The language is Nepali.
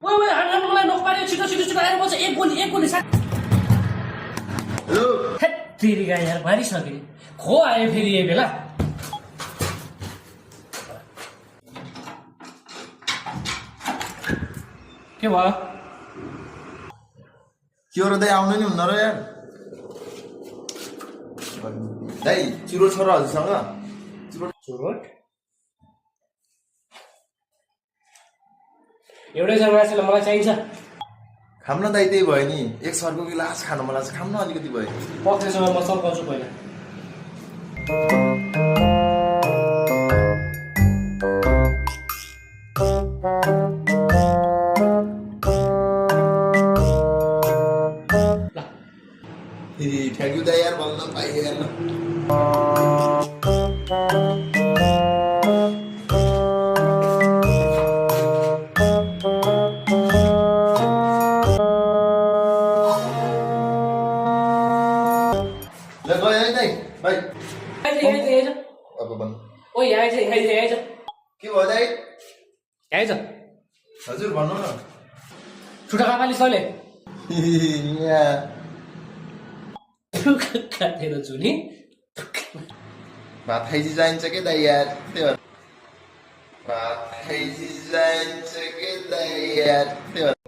ओए हामी मलाई नोकपारे छिटो छिटो छिटो आएर बस एक गोली साथ हेलो तेरिका यार मारिसके खो आयो फेरि यही बेला के भयो के हो र दाइ आउनु नि हुन्न र यार दाइ चिरो छ र हजुरसँग चुरोट एउटै छ माछाले मलाई चाहिन्छ खाम न दाइ त्यही भयो नि एक सरको गिलास खानु मलाई छ खाम न अलिकति भयो पक्रेसँग म चर्काउँछु पहिला थ्याङ्क यू दाइ यार भन्न पाएँ यार ल गयो है दाइ बाइ आइज अब भन्नु ओइ आइज के भयो दाइ आइज हजुर भन्नु न छुटा कापाली सले यहाँ काटेर जुनी भात खाइजी जाइन्छ के दाइ यार त्यही भएर भात खाइजी जाइन्छ के दाइ यार त्यही भएर